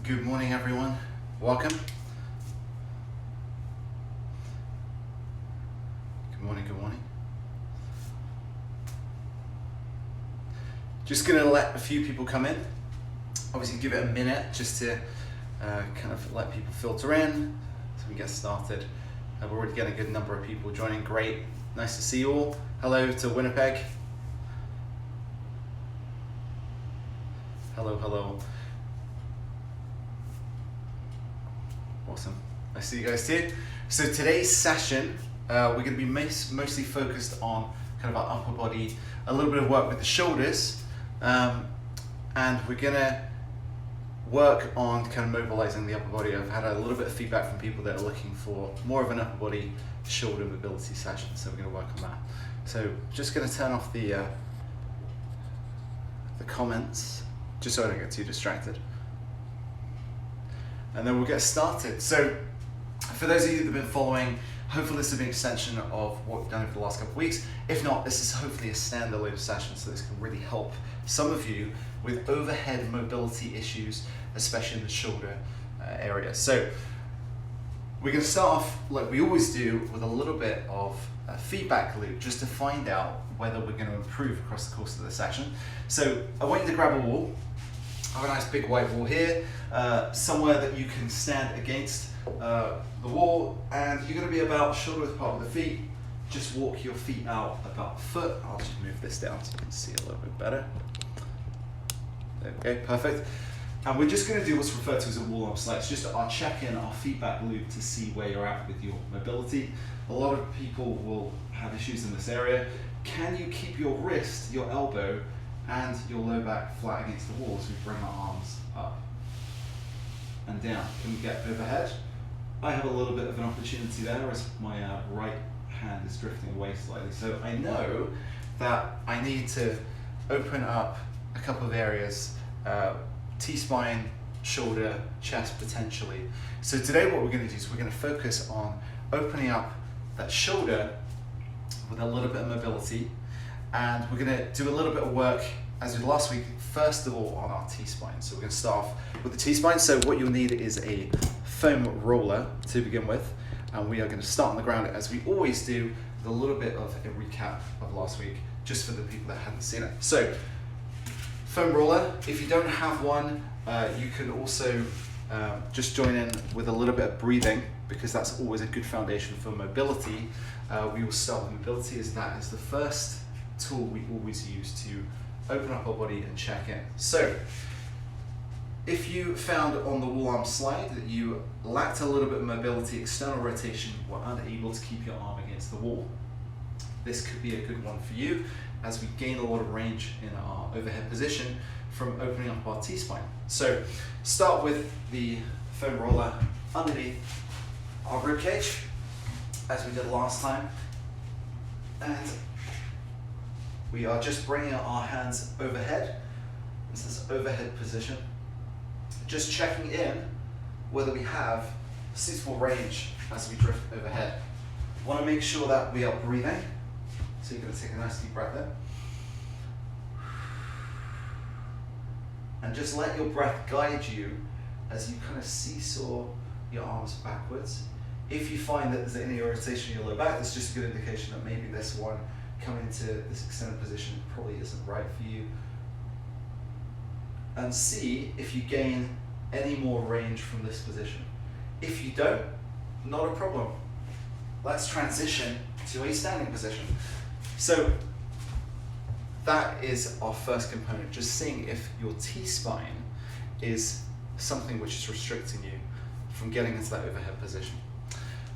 Good morning, everyone. Welcome. Good morning, good morning. Just gonna let a few people come in. Obviously give it a minute just to kind of let people filter in so we get started. We're already getting a good number of people joining. Great, nice to see you all. Hello to Winnipeg. Hello, hello. Awesome, I see you guys too. So today's session, we're going to be mostly focused on kind of our upper body, a little bit of work with the shoulders, and we're going to work on kind of mobilizing the upper body. I've had a little bit of feedback from people that are looking for more of an upper body shoulder mobility session, so we're going to work on that. So just going to turn off the comments, just so I don't get too distracted. And then we'll get started. So for those of you that have been following, hopefully this will be an extension of what we've done over the last couple of weeks. If not, this is hopefully a standalone session, so this can really help some of you with overhead mobility issues, especially in the shoulder area. So we're going to start off, like we always do, with a little bit of a feedback loop, just to find out whether we're going to improve across the course of the session. So I want you to grab a wall. I have a nice big white wall here, somewhere that you can stand against the wall, and you're going to be about shoulder width apart with the feet. Just walk your feet out about a foot. I'll just move this down so you can see a little bit better. There we go, perfect. And we're just going to do what's referred to as a wall arm slide. It's just our check-in, our feedback loop to see where you're at with your mobility. A lot of people will have issues in this area. Can you keep your wrist, your elbow, and your low back flat against the wall as we bring our arms up and down? Can we get overhead? I have a little bit of an opportunity there as my right hand is drifting away slightly. So I know that I need to open up a couple of areas, T-spine, shoulder, chest potentially. So today what we're going to do is we're going to focus on opening up that shoulder with a little bit of mobility. And we're going to do a little bit of work, as we did last week, first of all on our T-spine. So we're going to start off with the T-spine. So what you'll need is a foam roller to begin with. And we are going to start on the ground, as we always do, with a little bit of a recap of last week, just for the people that hadn't seen it. So foam roller, if you don't have one, you can also just join in with a little bit of breathing, because that's always a good foundation for mobility. We will start with mobility, as that is the first tool we always use to open up our body and check in. So if you found on the wall arm slide that you lacked a little bit of mobility, external rotation, were unable to keep your arm against the wall, this could be a good one for you, as we gain a lot of range in our overhead position from opening up our T-spine. So start with the foam roller underneath our rib cage, as we did last time, and we are just bringing our hands overhead. This is overhead position. Just checking in whether we have suitable range as we drift overhead. Want to make sure that we are breathing. So you're going to take a nice deep breath in. And just let your breath guide you as you kind of seesaw your arms backwards. If you find that there's any irritation in your low back, that's just a good indication that maybe this one coming into this extended position probably isn't right for you. And see if you gain any more range from this position. If you don't, not a problem. Let's transition to a standing position. So that is our first component, just seeing if your T-spine is something which is restricting you from getting into that overhead position.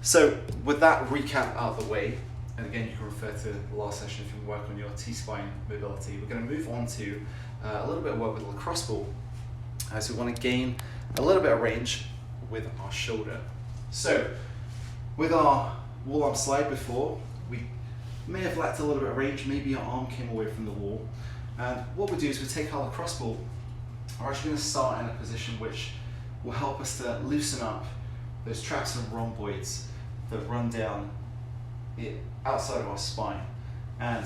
So with that recap out of the way, and again you can refer to the last session if you work on your T-spine mobility, we're going to move on to a little bit of work with the lacrosse ball, as we want to gain a little bit of range with our shoulder. So with our wall arm slide before, we may have lacked a little bit of range, maybe your arm came away from the wall, and what we do is we take our lacrosse ball, we're actually going to start in a position which will help us to loosen up those traps and rhomboids that run down the outside of our spine and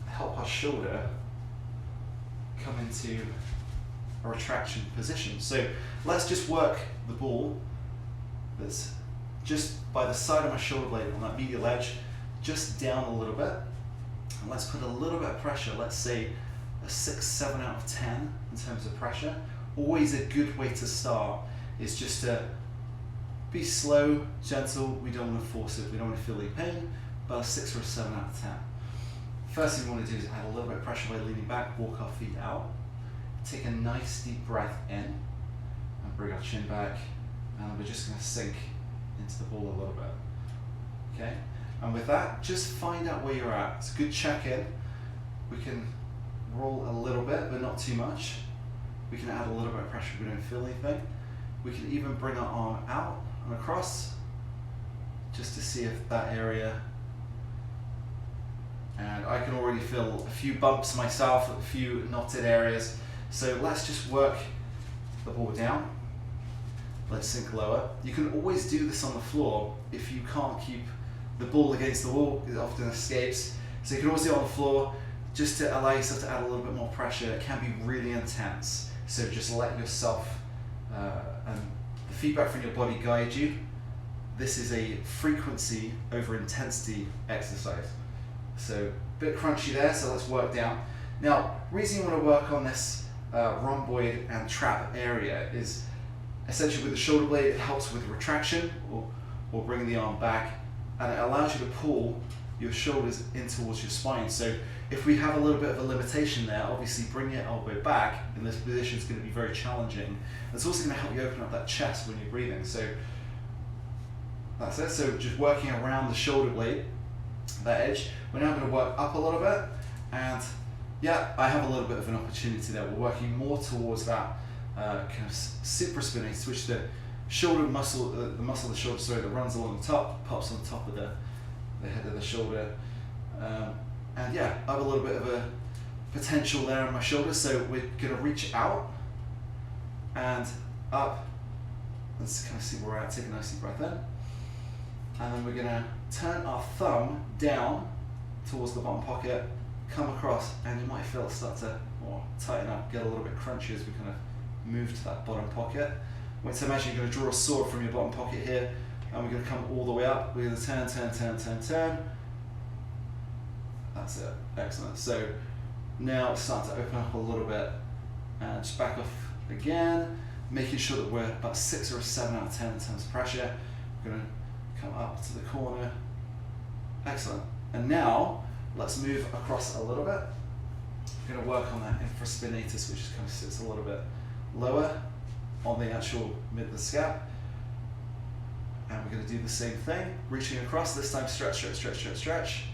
help our shoulder come into a retraction position. So let's just work the ball that's just by the side of my shoulder blade on that medial edge, just down a little bit. And let's put a little bit of pressure, let's say a 6, 7 out of 10 in terms of pressure. Always a good way to start is just to be slow, gentle. We don't want to force it, we don't want to feel any pain, but a 6 or a 7 out of 10. First thing we want to do is add a little bit of pressure by leaning back, walk our feet out. Take a nice deep breath in and bring our chin back, and we're just going to sink into the ball a little bit. Okay? And with that, just find out where you're at. It's a good check-in. We can roll a little bit, but not too much. We can add a little bit of pressure if we don't feel anything. We can even bring our arm out and across, just to see if that area, and I can already feel a few bumps myself, a few knotted areas. So let's just work the ball down. Let's sink lower. You can always do this on the floor if you can't keep the ball against the wall, it often escapes. So you can always do it on the floor just to allow yourself to add a little bit more pressure. It can be really intense. So just let yourself and the feedback from your body guide you. This is a frequency over intensity exercise. So a bit crunchy there, so let's work down. Now, reason you want to work on this rhomboid and trap area is essentially with the shoulder blade, it helps with retraction or bringing the arm back, and it allows you to pull your shoulders in towards your spine. So if we have a little bit of a limitation there, obviously bring your elbow back in this position is going to be very challenging. It's also going to help you open up that chest when you're breathing. So that's it. So just working around the shoulder blade, that edge. We're now going to work up a little bit, and yeah, I have a little bit of an opportunity there. We're working more towards that kind of supraspinatus, which the shoulder muscle, the muscle of the shoulder, sorry, that runs along the top, pops on top of the head of the shoulder. And yeah, I have a little bit of a potential there on my shoulder, so we're going to reach out and up. Let's kind of see where we're at. Take a nice deep breath in. And then we're going to turn our thumb down towards the bottom pocket, come across, and you might feel it start to tighten up, get a little bit crunchy as we kind of move to that bottom pocket. So imagine you're going to draw a sword from your bottom pocket here, and we're going to come all the way up. We're going to turn, turn, turn, turn, turn. That's it. Excellent. So now it's starting to open up a little bit, and just back off again, making sure that we're about 6 or a 7 out of 10 in terms of pressure. We're going to come up to the corner. Excellent. And now let's move across a little bit. We're going to work on that infraspinatus, which kind of sits a little bit lower on the actual mid of the scap. And we're going to do the same thing, reaching across, this time stretch, stretch, stretch, stretch, stretch.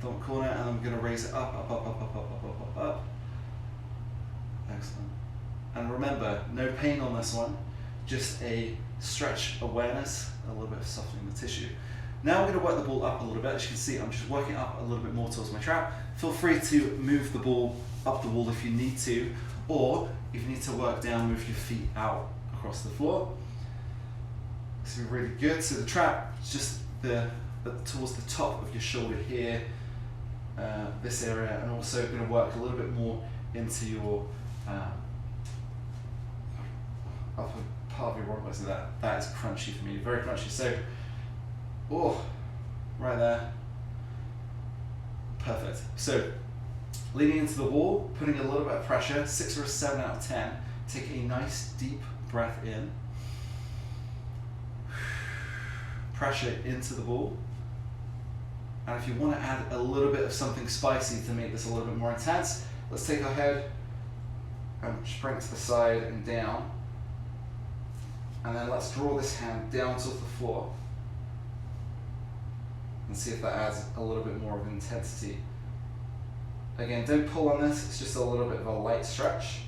Thumb corner, and I'm going to raise it up, up, up, up, up, up, up, up, up, up. Excellent. And remember, no pain on this one, just a stretch awareness, a little bit of softening the tissue. Now we're going to work the ball up a little bit. As you can see, I'm just working up a little bit more towards my trap. Feel free to move the ball up the wall if you need to, or if you need to work down, move your feet out across the floor. This will be really good. So the trap is just towards the top of your shoulder here, this area, and also going to work a little bit more into your upper part of your rhomboid. So that is crunchy for me, very crunchy. So, right there, perfect. So, leaning into the wall, putting a little bit of pressure, 6 or a 7 out of 10. Take a nice deep breath in. Pressure into the ball. And if you want to add a little bit of something spicy to make this a little bit more intense, let's take our head and spring it to the side and down. And then let's draw this hand down towards the floor and see if that adds a little bit more of intensity. Again, don't pull on this, it's just a little bit of a light stretch,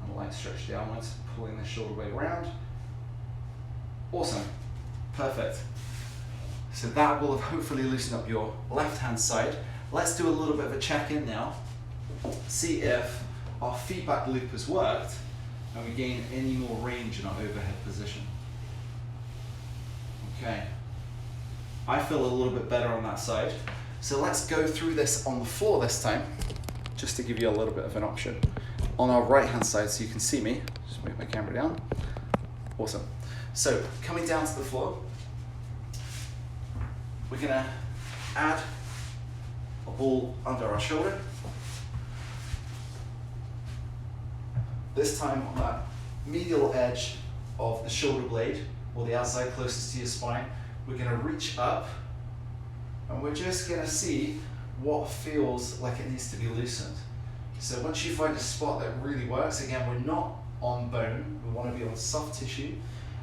and a light stretch downwards, pulling the shoulder blade around. Awesome, perfect. So that will have hopefully loosened up your left hand side. Let's do a little bit of a check-in now, see if our feedback loop has worked and we gain any more range in our overhead position. Okay, I feel a little bit better on that side. So let's go through this on the floor this time, just to give you a little bit of an option. on our right hand side so you can see me. Just move my camera down. Awesome. So coming down to the floor, we're gonna add a ball under our shoulder. This time on that medial edge of the shoulder blade, or the outside closest to your spine, we're gonna reach up and we're just gonna see what feels like it needs to be loosened. So once you find a spot that really works, again, we're not on bone, we wanna be on soft tissue,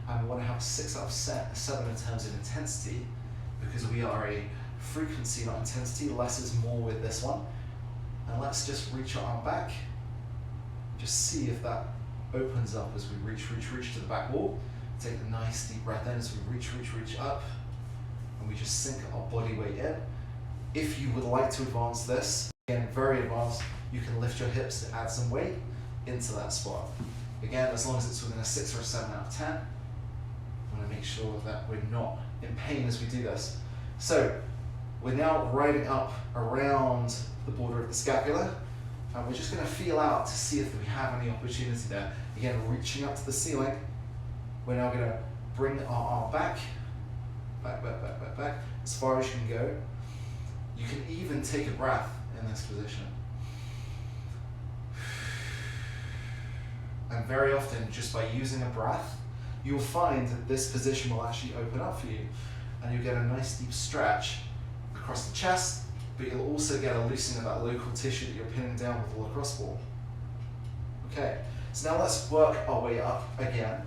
and we wanna have 6 out of 7 in terms of intensity, because we are a frequency, not intensity. Less is more with this one. And let's just reach our arm back. Just see if that opens up as we reach to the back wall. Take a nice deep breath in as we reach up, and we just sink our body weight in. If you would like to advance this, again, very advanced, you can lift your hips to add some weight into that spot. Again, as long as it's within a 6 or a 7 out of 10, we want to make sure that we're not in pain as we do this. So we're now riding up around the border of the scapula, and we're just going to feel out to see if we have any opportunity there. Again, reaching up to the ceiling, we're now going to bring our arm back, as far as you can go. You can even take a breath in this position. And very often, just by using a breath, you'll find that this position will actually open up for you, and you'll get a nice deep stretch across the chest, but you'll also get a loosening of that local tissue that you're pinning down with the lacrosse ball. Okay, so now let's work our way up again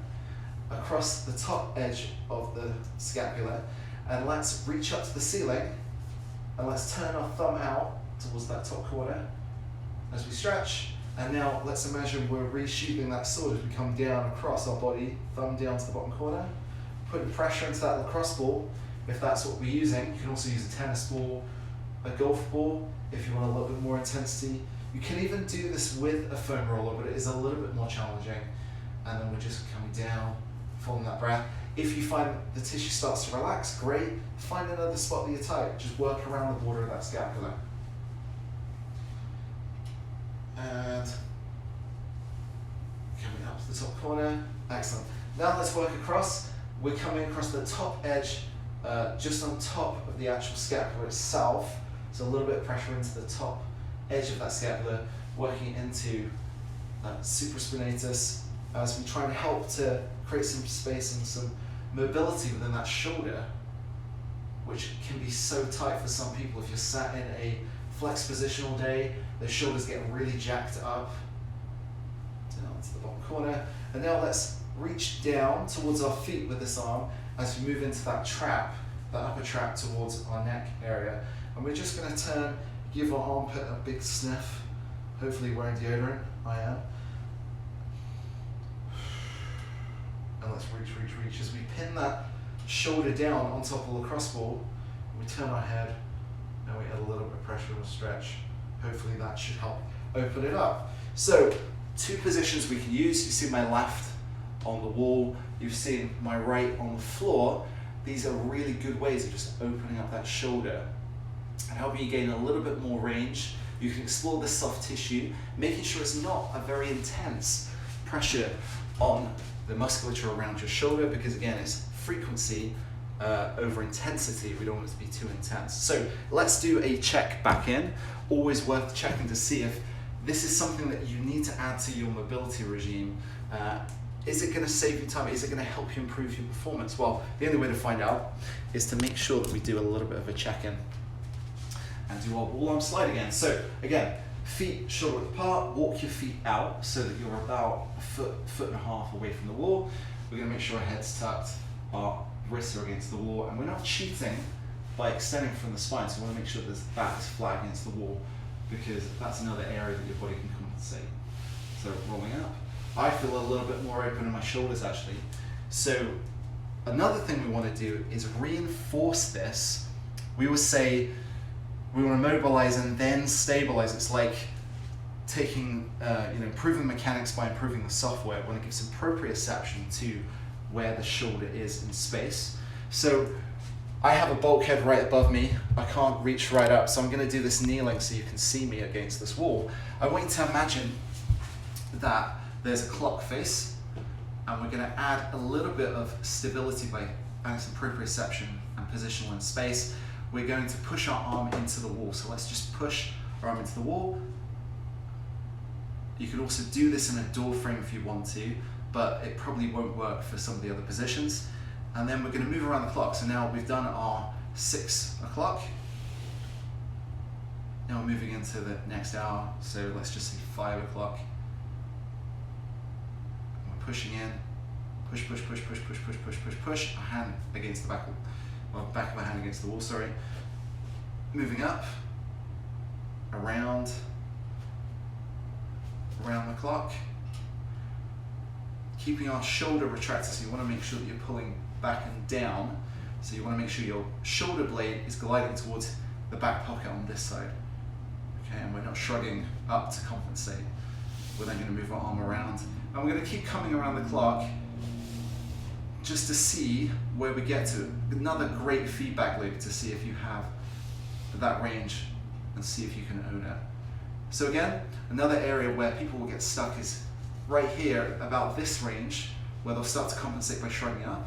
across the top edge of the scapula, and let's reach up to the ceiling, and let's turn our thumb out towards that top corner as we stretch. And now let's imagine we're reshaping that sword as we come down across our body, thumb down to the bottom corner, putting pressure into that lacrosse ball. If that's what we're using, you can also use a tennis ball, a golf ball, if you want a little bit more intensity. You can even do this with a foam roller, but it is a little bit more challenging. And then we're just coming down, following that breath. If you find the tissue starts to relax, great. Find another spot that you're tight. Just work around the border of that scapula. And coming up to the top corner. Excellent. Now let's work across. We're coming across the top edge, just on top of the actual scapula itself. So a little bit of pressure into the top edge of that scapula, working into supraspinatus as we try to help to create some space and some mobility within that shoulder, which can be so tight for some people. If you're sat in a flex position all day, the shoulders get really jacked up. Down to the bottom corner. And now let's reach down towards our feet with this arm as we move into that trap, that upper trap towards our neck area. And we're just going to turn, give our armpit a big sniff, hopefully wearing deodorant. I am. And let's reach as we pin that shoulder down on top of the lacrosse ball. We turn our head and we add a little bit of pressure and stretch. Hopefully that should help open it up. So 2 positions we can use. You see my left on the wall, you've seen my right on the floor. These are really good ways of just opening up that shoulder and helping you gain a little bit more range. You can explore the soft tissue, making sure it's not a very intense pressure on the musculature around your shoulder, because again, it's frequency over intensity. We don't want it to be too intense. So let's do a check back in. Always worth checking to see if this is something that you need to add to your mobility regime. Is it going to save you time? Is it going to help you improve your performance? Well, the only way to find out is to make sure that we do a little bit of a check-in and do our wall arm slide again. So again, feet shoulder width apart, walk your feet out so that you're about a foot and a half away from the wall. We're going to make sure our head's tucked, our wrists are against the wall, and we're not cheating by extending from the spine, so we want to make sure that this back is flat against the wall, because that's another area that your body can compensate. So rolling up. I feel a little bit more open in my shoulders actually. So another thing we want to do is reinforce this. We would say we want to mobilize and then stabilize. It's like taking, improving mechanics by improving the software. We want to give some proprioception to where the shoulder is in space. So I have a bulkhead right above me. I can't reach right up, so I'm going to do this kneeling so you can see me against this wall. I want you to imagine that there's a clock face, and we're going to add a little bit of stability by adding some proprioception and positional in space. We're going to push our arm into the wall. So let's just push our arm into the wall. You can also do this in a door frame if you want to, but it probably won't work for some of the other positions. And then we're going to move around the clock. So now we've done our 6 o'clock. Now we're moving into the next hour. So let's just say 5 o'clock. We're pushing in. Push, push, push, push, push, push, push, push, push. Our hand against the back of our hand against the wall, sorry. Moving up, around the clock. Keeping our shoulder retracted, so you want to make sure that you're pulling back and down. So you want to make sure your shoulder blade is gliding towards the back pocket on this side. Okay, and we're not shrugging up to compensate. We're then going to move our arm around. And we're going to keep coming around the clock just to see where we get to. Another great feedback loop to see if you have that range and see if you can own it. So again, another area where people will get stuck is right here, about this range, where they'll start to compensate by shrugging up.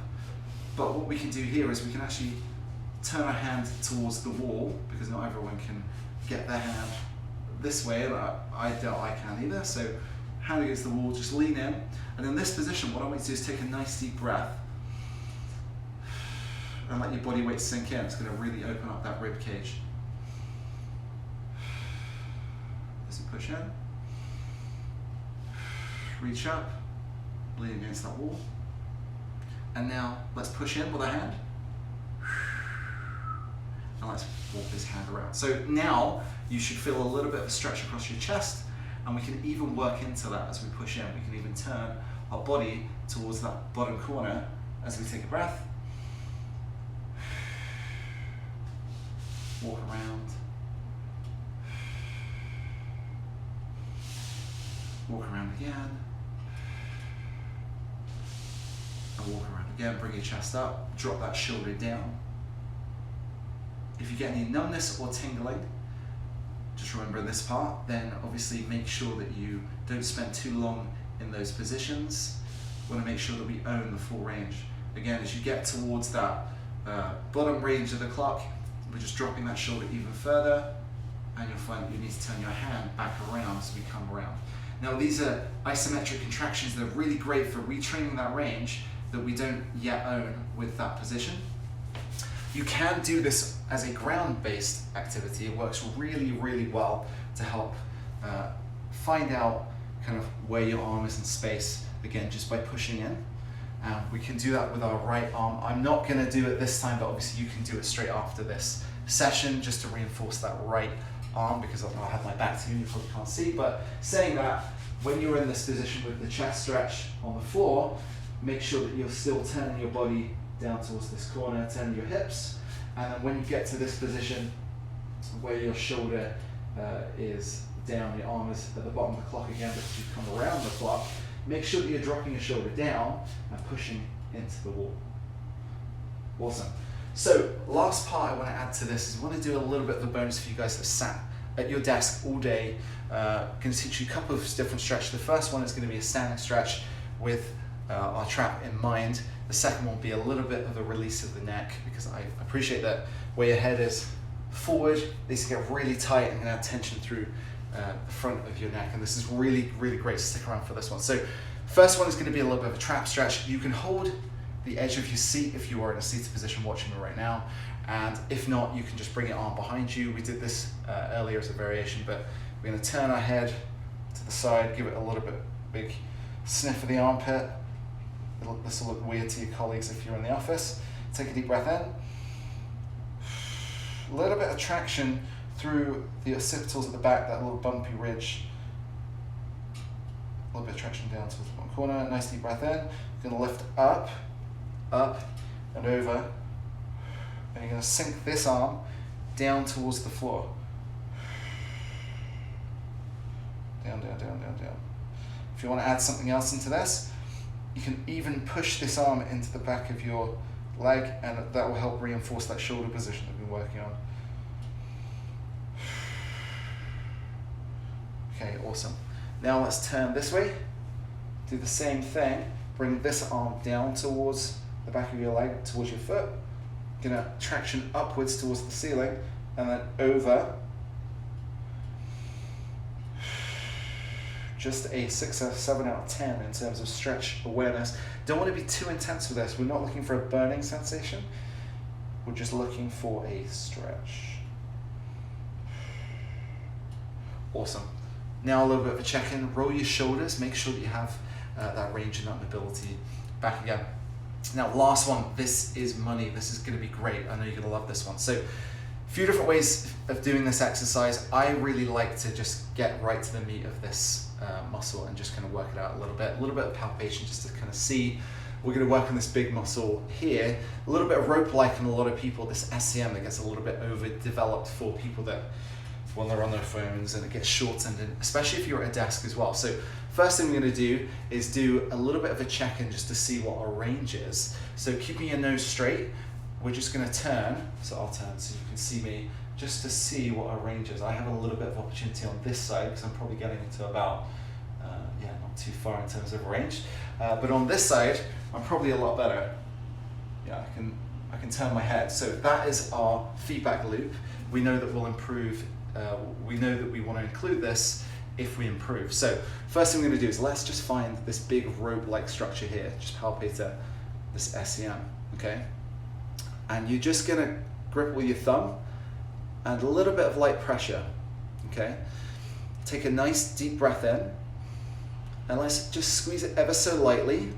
But what we can do here is we can actually turn our hand towards the wall, because not everyone can get their hand this way, and I doubt I can either. So hand against the wall, just lean in. And in this position, what I want you to do is take a nice deep breath and let your body weight sink in. It's going to really open up that rib cage. As you push in, reach up, lean against that wall. And now let's push in with our hand. And let's walk this hand around. So now you should feel a little bit of a stretch across your chest, and we can even work into that as we push in. We can even turn our body towards that bottom corner as we take a breath. Walk around. Walk around again. And walk around again. Bring your chest up. Drop that shoulder down. If you get any numbness or tingling, just remember this part, then obviously make sure that you don't spend too long in those positions. We want to make sure that we own the full range. Again, as you get towards that bottom range of the clock, we're just dropping that shoulder even further, and you'll find that you need to turn your hand back around as we come around. Now these are isometric contractions that are really great for retraining that range that we don't yet own with that position. You can do this as a ground-based activity. It works really, really well to help find out kind of where your arm is in space, again, just by pushing in. We can do that with our right arm. I'm not going to do it this time, but obviously you can do it straight after this session just to reinforce that right arm, because I'll have my back to you, you probably can't see. But saying that, when you're in this position with the chest stretch on the floor, make sure that you're still turning your body down towards this corner, turning your hips, and then when you get to this position where your shoulder is down, your arm is at the bottom of the clock again because you've come around the clock, make sure that you're dropping your shoulder down and pushing into the wall. Awesome. So last part I want to add to this is I want to do a little bit of a bonus for you guys that sat at your desk all day. Going to teach you a couple of different stretches. The first one is going to be a standing stretch with our trap in mind. The second one will be a little bit of a release of the neck, because I appreciate that where your head is forward, needs to get really tight and add tension through the front of your neck. And this is really, really great. Stick around for this one. So first one is going to be a little bit of a trap stretch. You can hold the edge of your seat if you are in a seated position watching me right now. And if not, you can just bring your arm behind you. We did this earlier as a variation, but we're going to turn our head to the side, give it a little bit big sniff of the armpit. This will look weird to your colleagues if you're in the office. Take a deep breath in. A little bit of traction through the occipitals at the back, that little bumpy ridge. A little bit of traction down towards the bottom corner. Nice deep breath in. You're going to lift up, up, and over. And you're going to sink this arm down towards the floor. Down, down, down, down, down. If you want to add something else into this, you can even push this arm into the back of your leg, and that will help reinforce that shoulder position that we've been working on. Okay, awesome. Now let's turn this way. Do the same thing. Bring this arm down towards the back of your leg, towards your foot. Gonna traction upwards towards the ceiling, and then over. Just a 6 or 7 out of 10 in terms of stretch awareness. Don't want to be too intense with this. We're not looking for a burning sensation. We're just looking for a stretch. Awesome. Now a little bit of a check-in. Roll your shoulders. Make sure that you have that range and that mobility. Back again. Now last one. This is money. This is going to be great. I know you're going to love this one. So a few different ways of doing this exercise. I really like to just get right to the meat of this muscle and just kind of work it out a little bit of palpation just to kind of see. We're going to work on this big muscle here, a little bit of rope-like in a lot of people, this SCM that gets a little bit overdeveloped for people that when they're on their phones, and it gets shortened, and especially if you're at a desk as well. So first thing we're going to do is do a little bit of a check-in just to see what our range is. So keeping your nose straight, we're just going to turn, so I'll turn so you can see me, just to see what our range is. I have a little bit of opportunity on this side because I'm probably getting into about, not too far in terms of range. But on this side, I'm probably a lot better. Yeah, I can turn my head. So that is our feedback loop. We know that we'll improve. We know that we want to include this if we improve. So first thing we're going to do is let's just find this big rope-like structure here. Just palpate this SCM, okay? And you're just going to grip with your thumb and a little bit of light pressure, okay? Take a nice deep breath in, and let's just squeeze it ever so lightly,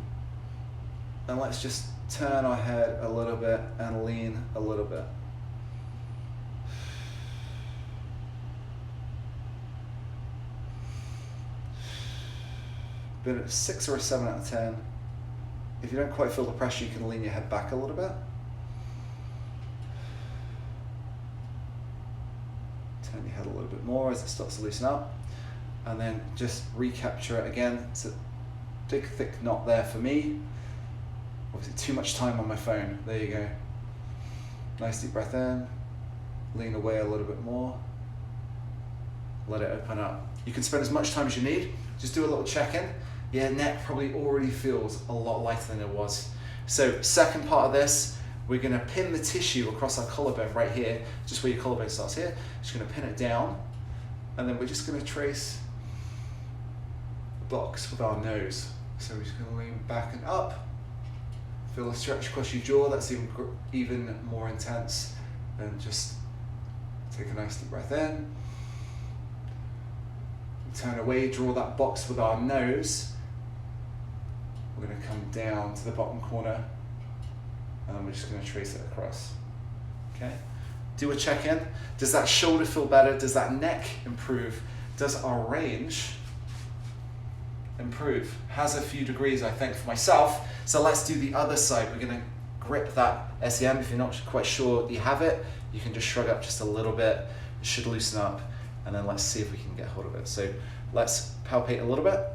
and let's just turn our head a little bit and lean a little bit. Been at 6 or a 7 out of 10. If you don't quite feel the pressure, you can lean your head back a little bit. Turn your head a little bit more as it starts to loosen up, and then just recapture it again. It's a big thick knot there for me. Obviously too much time on my phone. There you go. Nice deep breath in, lean away a little bit more, let it open up. You can spend as much time as you need. Just do a little check-in. Yeah, neck probably already feels a lot lighter than it was. So second part of this, we're going to pin the tissue across our collarbone right here, just where your collarbone starts here. Just going to pin it down, and then we're just going to trace the box with our nose. So we're just going to lean back and up. Feel a stretch across your jaw. That's even more intense. Then just take a nice deep breath in. Turn away, draw that box with our nose. We're going to come down to the bottom corner, and then we're just going to trace it across. Okay? Do a check-in. Does that shoulder feel better? Does that neck improve? Does our range improve? Has a few degrees, I think, for myself. So let's do the other side. We're going to grip that SCM. If you're not quite sure you have it, you can just shrug up just a little bit. It should loosen up, and then let's see if we can get hold of it. So let's palpate a little bit.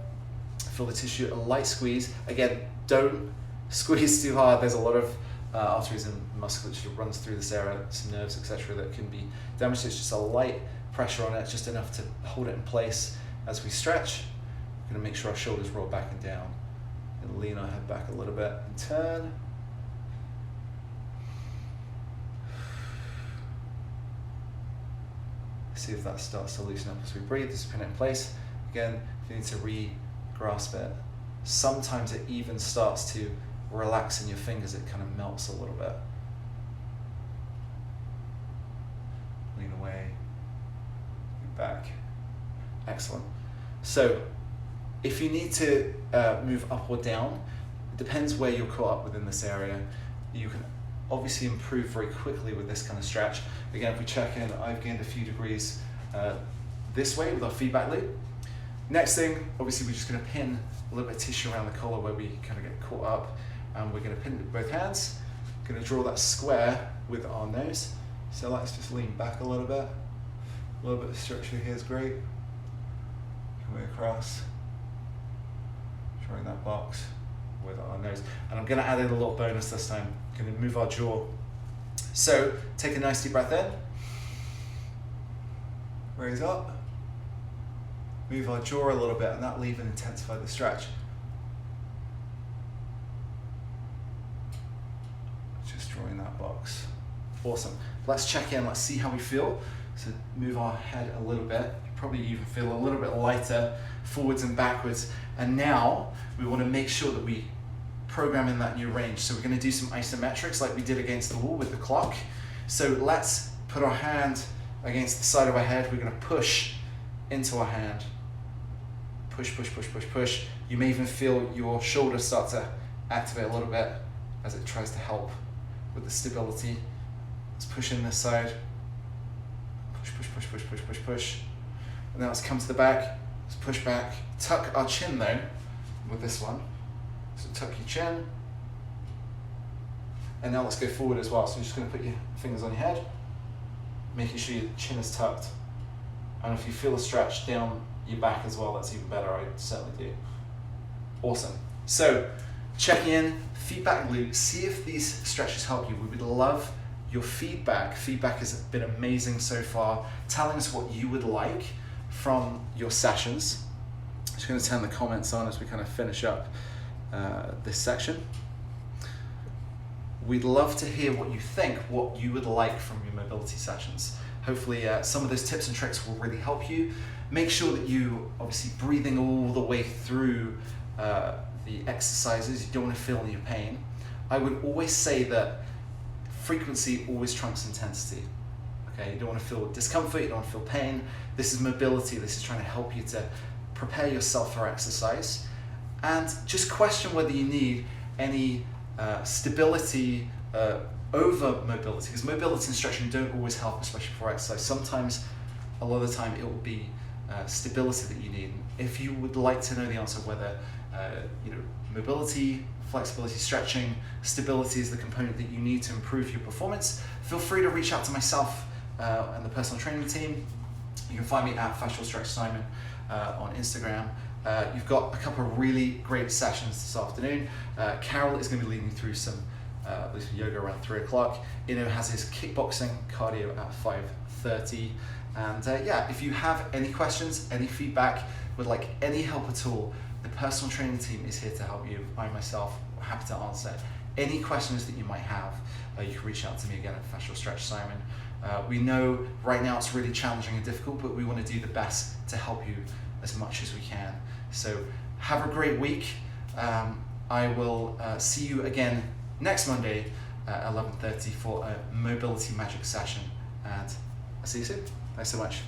Feel the tissue, a light squeeze. Again, don't squeeze too hard. There's a lot of arteries and musculature that runs through this area, some nerves, etc., that can be damaged. It's just a light pressure on it, just enough to hold it in place as we stretch. We're going to make sure our shoulders roll back and down, and lean our head back a little bit and turn. See if that starts to loosen up as we breathe. Just pin it in place. Again, if you need to re-grasp it, sometimes it even starts to relax in your fingers. It kind of melts a little bit. Lean away, back. Excellent. So, if you need to move up or down, it depends where you're caught up within this area. You can obviously improve very quickly with this kind of stretch. Again, if we check in, I've gained a few degrees this way with our feedback loop. Next thing, obviously we're just going to pin a little bit of tissue around the collar where we kind of get caught up, and we're going to pin it with both hands. Going to draw that square with our nose. So let's just lean back a little bit. A little bit of structure here is great. Coming across, drawing that box with our nose. And I'm going to add in a little bonus this time. Going to move our jaw. So take a nice deep breath in. Raise up. move our jaw a little bit, and that'll even intensify the stretch. Just drawing that box. Awesome. Let's check in, let's see how we feel. So move our head a little bit. You probably even feel a little bit lighter, forwards and backwards. And now we want to make sure that we program in that new range. So we're going to do some isometrics like we did against the wall with the clock. So let's put our hand against the side of our head. We're going to push into our hand. Push, push, push, push, push. You may even feel your shoulders start to activate a little bit as it tries to help with the stability. Let's push in this side. Push, push, push, push, push, push, push. And now let's come to the back. Let's push back. Tuck our chin though with this one. So tuck your chin. And now let's go forward as well. So you're just going to put your fingers on your head, making sure your chin is tucked. And if you feel a stretch down your back as well, that's even better. I certainly do. Awesome. So checking in, feedback loop, see if these stretches help you. We would love your feedback. Feedback has been amazing so far, telling us what you would like from your sessions. I'm just going to turn the comments on as we kind of finish up this section. We'd love to hear what you think, what you would like from your mobility sessions. Hopefully some of those tips and tricks will really help you. Make sure that you obviously breathing all the way through the exercises. You don't want to feel any pain. I would always say that frequency always trumps intensity. Okay, you don't want to feel discomfort, you don't want to feel pain. This is mobility, this is trying to help you to prepare yourself for exercise. And just question whether you need any stability over mobility, because mobility and stretching don't always help, especially for exercise. Sometimes, a lot of the time, it will be stability that you need. If you would like to know the answer whether mobility, flexibility, stretching, stability is the component that you need to improve your performance, feel free to reach out to myself and the personal training team. You can find me at Fascial Stretch Simon on Instagram. You've got a couple of really great sessions this afternoon. Carol is going to be leading you through some yoga around 3 o'clock. Ino has his kickboxing cardio at 5:30. And yeah, if you have any questions, any feedback, would like any help at all, the personal training team is here to help you. I myself am happy to answer any questions that you might have. You can reach out to me again at Fascial Stretch Simon. We know right now it's really challenging and difficult, but we want to do the best to help you as much as we can. So have a great week. I will see you again next Monday at 11:30 for a Mobility Magic session. And I'll see you soon. Thanks so much.